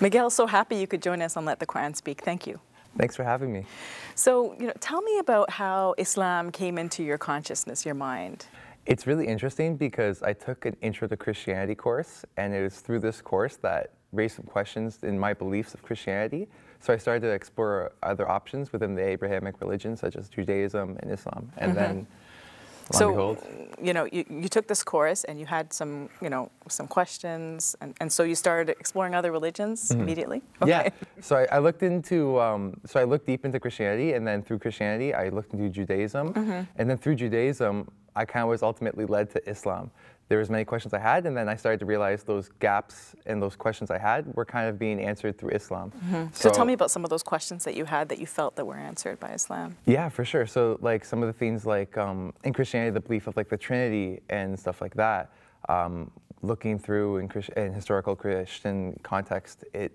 Miguel, so happy you could join us on Let the Quran Speak. Thank you. Thanks for having me. So, tell me about how Islam came into your consciousness, your mind. It's really interesting because I took an Intro to Christianity course, and it was through this course that raised some questions in my beliefs of Christianity. So I started to explore other options within the Abrahamic religions, such as Judaism and Islam. And then, lo and behold, you took this course and you had some, some questions, and so you started exploring other religions immediately? Okay. Yeah. So I looked into, I looked deep into Christianity, and then through Christianity, I looked into Judaism. And then through Judaism, I kind of was ultimately led to Islam. There was many questions I had, and then I started to realize those gaps in those questions I had were kind of being answered through Islam. So tell me about some of those questions that you had that you felt that were answered by Islam. Yeah, for sure. So like some of the things like in Christianity, the belief of like the Trinity and stuff like that, looking through in historical Christian context, it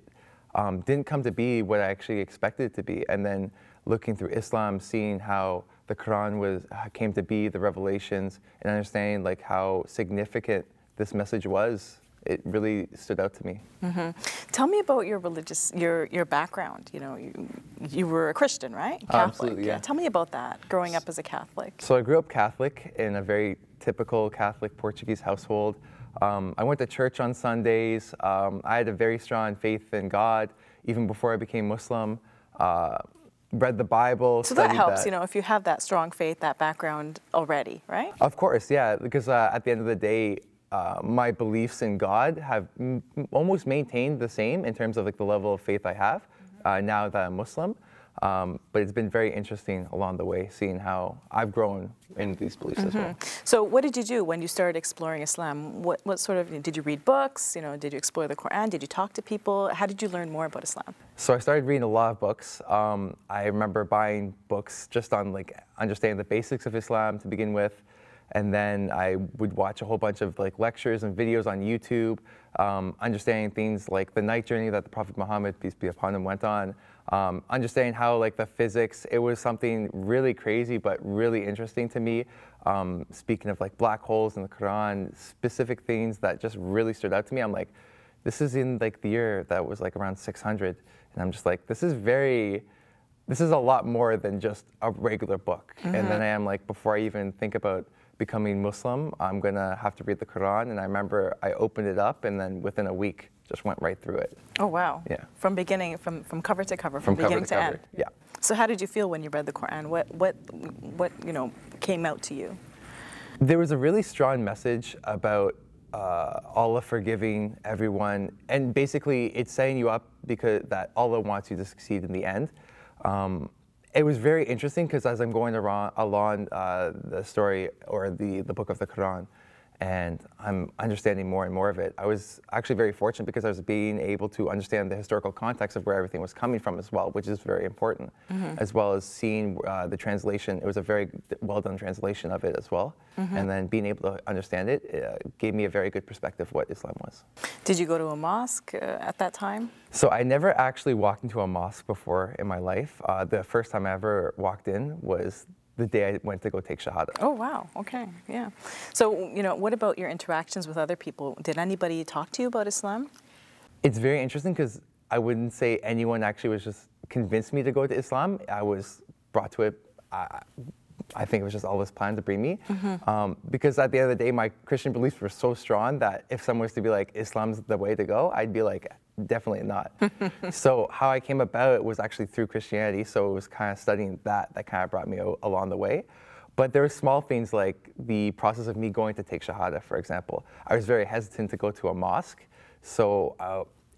didn't come to be what I actually expected it to be. And then looking through Islam, seeing how the Quran came to be, the revelations, and understanding like how significant this message was, it really stood out to me. Tell me about your your background. You were a Christian, right? Catholic. Absolutely, yeah. Tell me about that, growing up as a Catholic. So I grew up Catholic in a very typical Catholic Portuguese household. I went to church on Sundays. I had a very strong faith in God, even before I became Muslim. Read the Bible. So that helps, if you have that strong faith, that background already, right? Of course, yeah, because at the end of the day, my beliefs in God have almost maintained the same in terms of like the level of faith I have now that I'm Muslim. But it's been very interesting along the way, seeing how I've grown in these beliefs as well. So what did you do when you started exploring Islam? What sort of, did you read books? Did you explore the Quran? Did you talk to people? How did you learn more about Islam? So I started reading a lot of books. I remember buying books just on like understanding the basics of Islam to begin with. And then I would watch a whole bunch of like lectures and videos on YouTube, understanding things like the night journey that the Prophet Muhammad, peace be upon him, went on. Understanding how like the physics, it was something really crazy but really interesting to me. Speaking of like black holes in the Quran, specific things that just really stood out to me. I'm like, this is in like the year that was like around 600, and I'm just like, this is a lot more than just a regular book. And then I am like, before I even think about becoming Muslim, I'm gonna have to read the Quran. And I remember I opened it up, and then within a week, just went right through it. Oh wow! Yeah. From cover to cover, from beginning to end. Yeah. So how did you feel when you read the Quran? What came out to you? There was a really strong message about Allah forgiving everyone, and basically it's setting you up because that Allah wants you to succeed in the end. It was very interesting because as I'm going along the story or the book of the Quran, and I'm understanding more and more of it, I was actually very fortunate because I was being able to understand the historical context of where everything was coming from as well, which is very important, as well as seeing the translation. It was a very well done translation of it as well. And then being able to understand it, gave me a very good perspective of what Islam was. Did you go to a mosque at that time? So I never actually walked into a mosque before in my life. The first time I ever walked in was the day I went to go take Shahada. Oh, wow. Okay, yeah. So, what about your interactions with other people? Did anybody talk to you about Islam? It's very interesting because I wouldn't say anyone actually was just convinced me to go to Islam. I was brought to it. I think it was just Allah's plan to bring me. Because at the end of the day, my Christian beliefs were so strong that if someone was to be like, Islam's the way to go, I'd be like, definitely not. So how I came about it was actually through Christianity. So it was kind of studying that kind of brought me along the way. But there were small things like the process of me going to take Shahada, for example. I was very hesitant to go to a mosque. So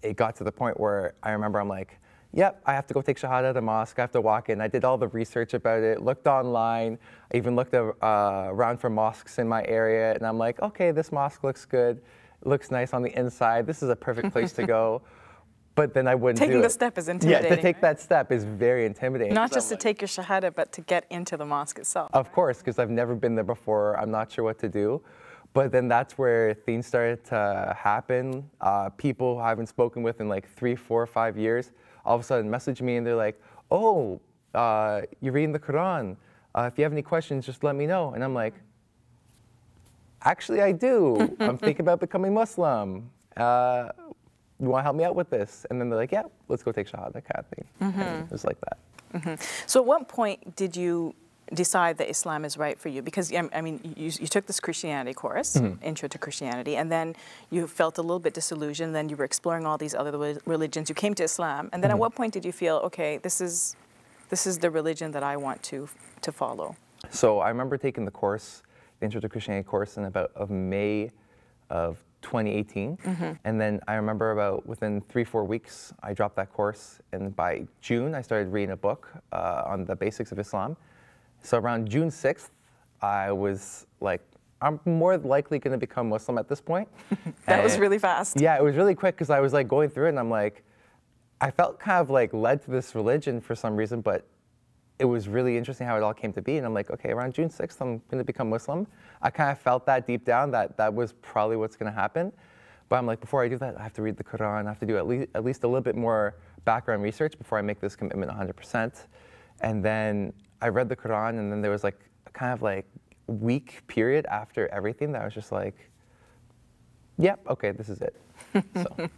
it got to the point where I remember I'm like, yep, I have to go take Shahada at a mosque. I have to walk in. I did all the research about it, looked online. I even looked around for mosques in my area. And I'm like, okay, this mosque looks good. It looks nice on the inside. This is a perfect place to go. But then I wouldn't do it. Taking the step is intimidating. Yeah, to take that step is very intimidating. Not just to take your Shahada, but to get into the mosque itself. Of course, because I've never been there before. I'm not sure what to do. But then that's where things started to happen. People I haven't spoken with in like 3, 4, 5 years all of a sudden message me and they're like, oh, you're reading the Quran. If you have any questions, just let me know. And I'm like, actually I do. I'm thinking about becoming Muslim. you want to help me out with this? And then they're like, yeah, let's go take Shahada kind of thing. And it was like that. So at what point did you decide that Islam is right for you? Because, I mean, you took this Christianity course, Intro to Christianity, and then you felt a little bit disillusioned, then you were exploring all these other religions, you came to Islam, and then at what point did you feel, okay, this is the religion that I want to follow? So I remember taking the course, the Intro to Christianity course, in about May of 2018. And then I remember about within 3-4 weeks, I dropped that course. And by June, I started reading a book on the basics of Islam. So around June 6th, I was like, I'm more likely going to become Muslim at this point. That was really fast. Yeah, it was really quick because I was like going through it and I'm like, I felt kind of like led to this religion for some reason, but it was really interesting how it all came to be. And I'm like, okay, around June 6th, I'm going to become Muslim. I kind of felt that deep down that was probably what's going to happen. But I'm like, before I do that, I have to read the Quran. I have to do at least a little bit more background research before I make this commitment 100%. And then I read the Quran, and then there was like a kind of like week period after everything that I was just like, yep, okay, this is it. So.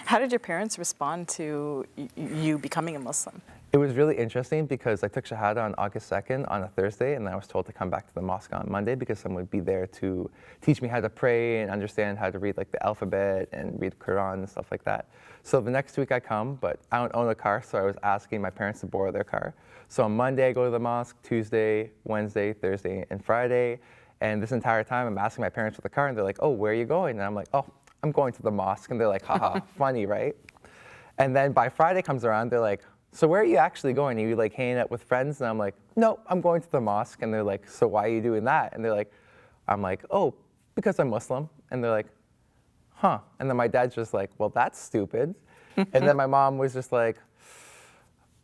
How did your parents respond to you becoming a Muslim? It was really interesting because I took Shahada on August 2nd on a Thursday, and then I was told to come back to the mosque on Monday because someone would be there to teach me how to pray and understand how to read like the alphabet and read the Quran and stuff like that. So the next week I come, but I don't own a car, so I was asking my parents to borrow their car. So on Monday I go to the mosque, Tuesday, Wednesday, Thursday, and Friday, and this entire time I'm asking my parents for the car, and they're like, oh, where are you going? And I'm like, oh, I'm going to the mosque. And they're like, haha, funny, right? And then by Friday comes around, they're like, so where are you actually going? Are you like hanging out with friends? And I'm like, no, I'm going to the mosque. And they're like, so why are you doing that? And they're like, I'm like, oh, because I'm Muslim. And they're like, huh. And then my dad's just like, well, that's stupid. And then my mom was just like,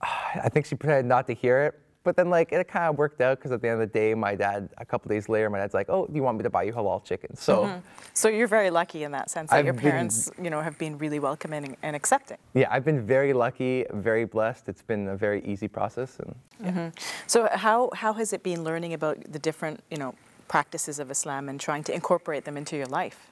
I think she pretended not to hear it. But then like it kind of worked out because at the end of the day, my dad, a couple days later, my dad's like, oh, do you want me to buy you halal chicken? So, so you're very lucky in that sense that your parents, have been really welcoming and accepting. Yeah, I've been very lucky, very blessed. It's been a very easy process. And, yeah. So how has it been learning about the different, practices of Islam and trying to incorporate them into your life?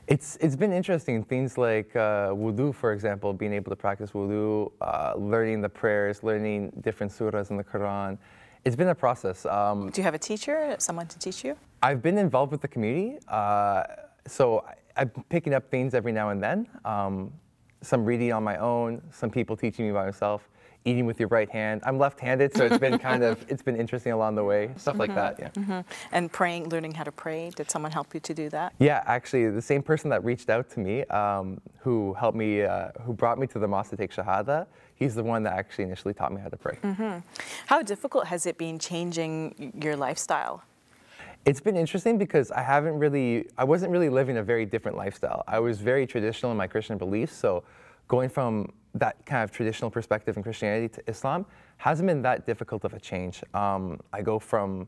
It's been interesting. Things like wudu, for example, being able to practice wudu, learning the prayers, learning different surahs in the Quran. It's been a process. Do you have a teacher, someone to teach you? I've been involved with the community, so I'm picking up things every now and then. Some reading on my own, some people teaching me by myself. Eating with your right hand. I'm left-handed, so it's been it's been interesting along the way, stuff like that, yeah. And praying, learning how to pray, did someone help you to do that? Yeah, actually, the same person that reached out to me, who helped me, who brought me to the mosque to take Shahada, he's the one that actually initially taught me how to pray. How difficult has it been changing your lifestyle? It's been interesting because I wasn't really living a very different lifestyle. I was very traditional in my Christian beliefs, so going from that kind of traditional perspective in Christianity to Islam hasn't been that difficult of a change. I go from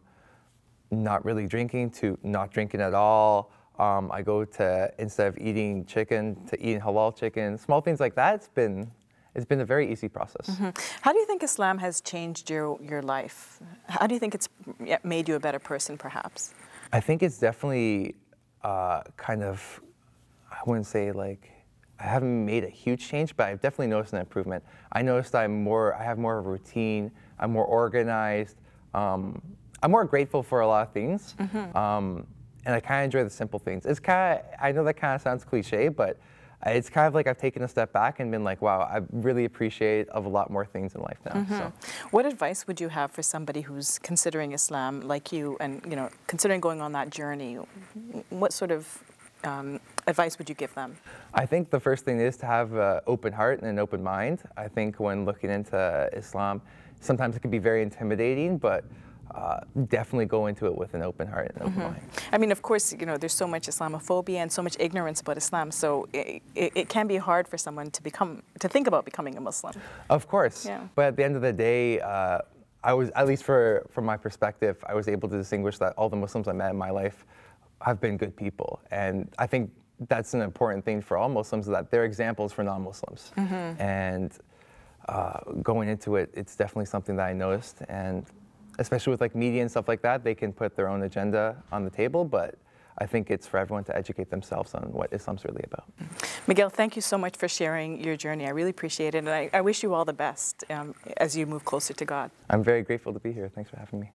not really drinking to not drinking at all. I go to, instead of eating chicken, to eating halal chicken. Small things like that, it's been a very easy process. How do you think Islam has changed your life? How do you think it's made you a better person, perhaps? I think it's definitely I wouldn't say like, I haven't made a huge change, but I've definitely noticed an improvement. I noticed I have more of a routine, I'm more organized, I'm more grateful for a lot of things, and I kind of enjoy the simple things. I know that kind of sounds cliche, but it's kind of like I've taken a step back and been like, wow, I really appreciate a lot more things in life now. So. What advice would you have for somebody who's considering Islam like you and considering going on that journey? What sort of advice would you give them? I think the first thing is to have an open heart and an open mind. I think when looking into Islam, sometimes it can be very intimidating, but definitely go into it with an open heart and an open mind. I mean, of course, there's so much Islamophobia and so much ignorance about Islam, so it can be hard for someone to think about becoming a Muslim. Of course, yeah. But at the end of the day, I was, at least from my perspective, I was able to distinguish that all the Muslims I met in my life have been good people. And I think that's an important thing for all Muslims, that they're examples for non-Muslims. And going into it, it's definitely something that I noticed. And especially with like media and stuff like that, they can put their own agenda on the table. But I think it's for everyone to educate themselves on what Islam's really about. Miguel, thank you so much for sharing your journey. I really appreciate it, and I wish you all the best as you move closer to God. I'm very grateful to be here. Thanks for having me.